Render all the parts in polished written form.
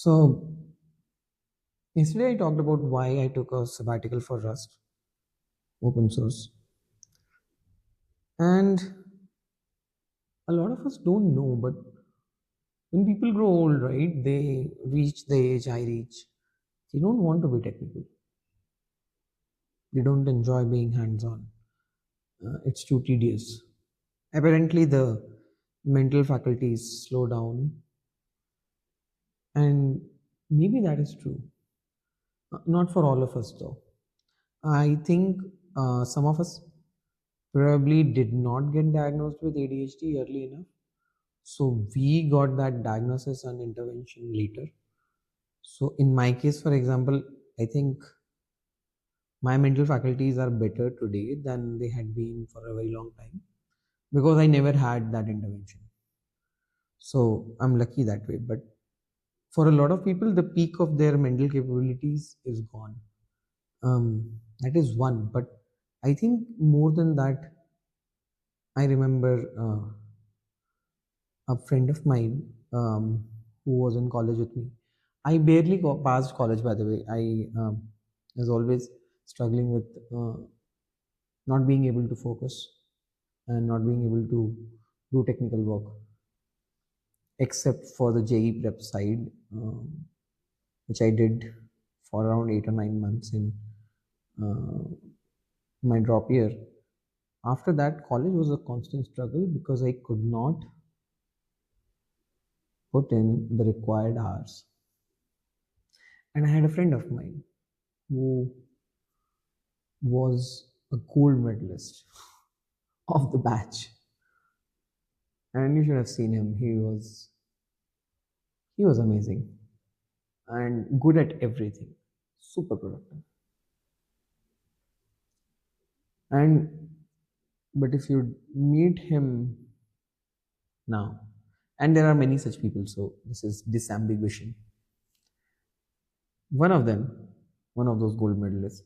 So, yesterday I talked about why I took a sabbatical for Rust, open source. And a lot of us don't know, but when people grow old, right, they reach the age I reach, they don't want to be technical. They don't enjoy being hands on. It's too tedious. Apparently, the mental faculties slow down, and maybe that is true. Not for all of us, though. I think some of us probably did not get diagnosed with ADHD early enough. So we got that diagnosis and intervention later. So in my case, for example, I think my mental faculties are better today than they had been for a very long time because I never had that intervention. So I'm lucky that way. But for a lot of people, the peak of their mental capabilities is gone. That is one. But I think more than that, I remember a friend of mine who was in college with me. I barely passed college, by the way. I was always struggling with not being able to focus and not being able to do technical work, except for the JE prep side, which I did for around 8 or 9 months in uh, my drop year. After that, college was a constant struggle because I could not put in the required hours. And I had a friend of mine who was a gold medalist of the batch. And you should have seen him. He was amazing and good at everything. Super productive. And but if you meet him now, and there are many such people, so this is disambiguation. One of them, one of those gold medalists,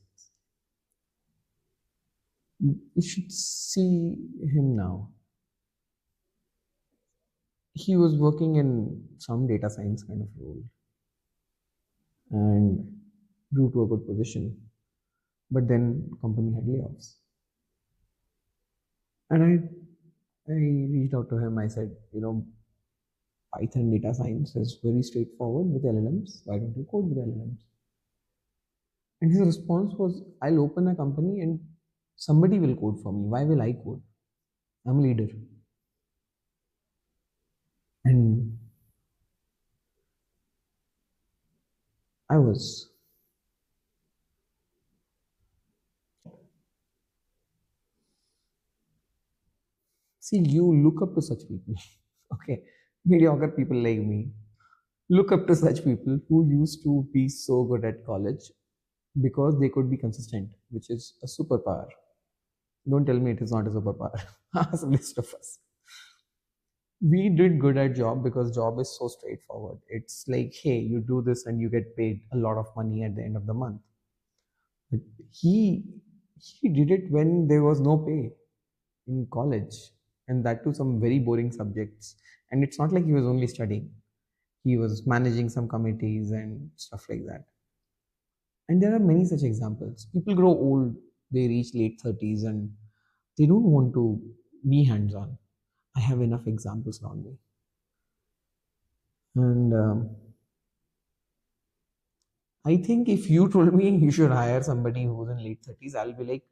you should see him now. He was working in some data science kind of role and grew to a good position. But then company had layoffs. And I reached out to him. I said, Python data science is very straightforward with LLMs. Why don't you code with LLMs? And his response was, I'll open a company and somebody will code for me. Why will I code? I'm a leader. And I was. See, you look up to such people. Okay. Mediocre people like me look up to such people who used to be so good at college because they could be consistent, which is a superpower. Don't tell me it is not a superpower. Ask the rest of us. We did good at job because job is so straightforward. It's like, hey, you do this and you get paid a lot of money at the end of the month. But he did it when there was no pay in college, and that too some very boring subjects. And it's not like he was only studying. He was managing some committees and stuff like that. And there are many such examples. People grow old, they reach late 30s, and they don't want to be hands on. I have enough examples around me. And I think if you told me you should hire somebody who's in late 30s, I'll be like,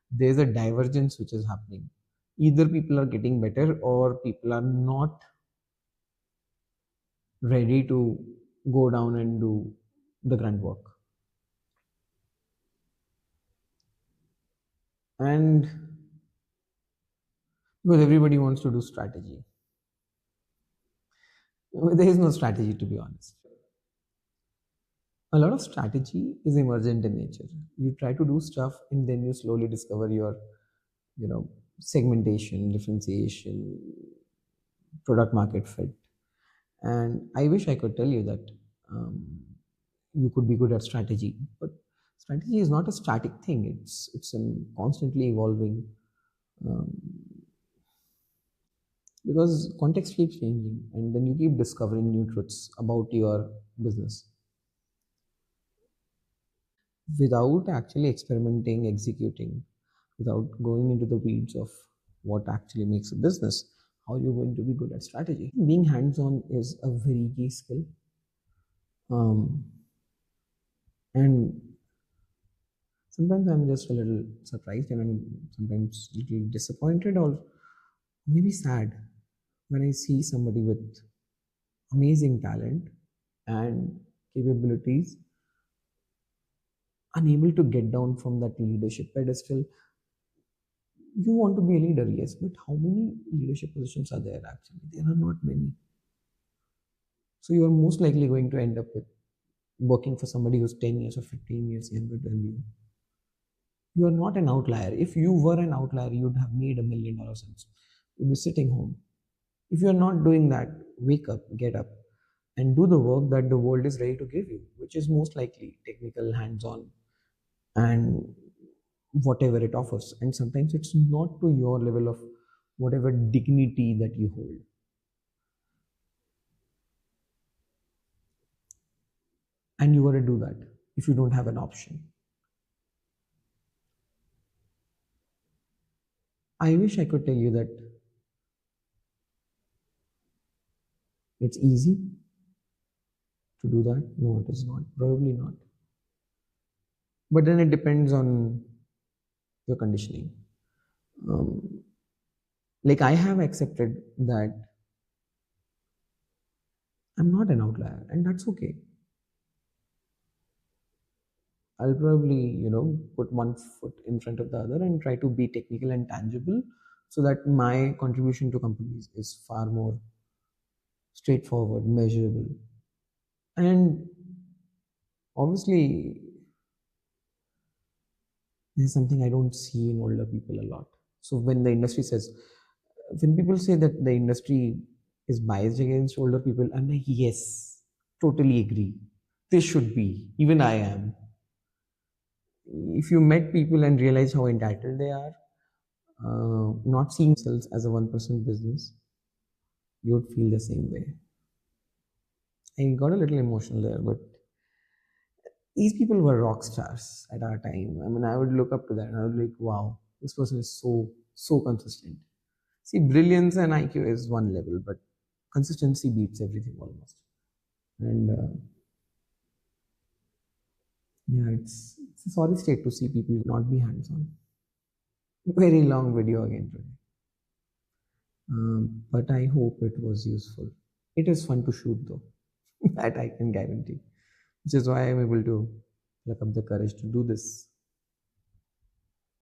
there's a divergence which is happening. Either people are getting better or people are not ready to go down and do the grunt work. And because everybody wants to do strategy, there is no strategy to be honest. A lot of strategy is emergent in nature. You try to do stuff and then you slowly discover your, you know, segmentation, differentiation, product market fit. And I wish I could tell you that you could be good at strategy, but strategy is not a static thing. It's a constantly evolving um, because context keeps changing and then you keep discovering new truths about your business without actually experimenting, executing, without going into the weeds of what actually makes a business. How you're going to be good at strategy. Being hands-on is a very key skill. um, and sometimes I'm just a little surprised and I'm sometimes a little disappointed or maybe sad when I see somebody with amazing talent and capabilities unable to get down from that leadership pedestal. You want to be a leader, yes, but how many leadership positions are there actually? There are not many. So you are most likely going to end up with working for somebody who's 10 years or 15 years younger than you. You are not an outlier. If you were an outlier, you'd have made $1 million. You'd be sitting home. If you're not doing that, wake up, get up, and do the work that the world is ready to give you, which is most likely technical, hands on, and whatever it offers. And sometimes it's not to your level of whatever dignity that you hold. And you got to do that if you don't have an option. I wish I could tell you that it's easy to do that. No, it is not. Probably not. But then it depends on your conditioning. Um, like I have accepted that I'm not an outlier, and that's okay. I'll probably, put one foot in front of the other and try to be technical and tangible so that my contribution to companies is far more straightforward, measurable. And obviously, this is something I don't see in older people a lot. So when people say that the industry is biased against older people, I'm like, yes, totally agree. This should be. Even I am. If you met people and realize how entitled they are, not seeing themselves as a one-person business, you would feel the same way. I got a little emotional there, but these people were rock stars at our time. I mean, I would look up to that and I would be like, wow, this person is so consistent. See, brilliance and IQ is one level, but consistency beats everything almost. And yeah, it's a sorry state to see people not be hands on. Very long video again today. But I hope it was useful. It is fun to shoot though, that I can guarantee, which is why I'm able to pluck up the courage to do this.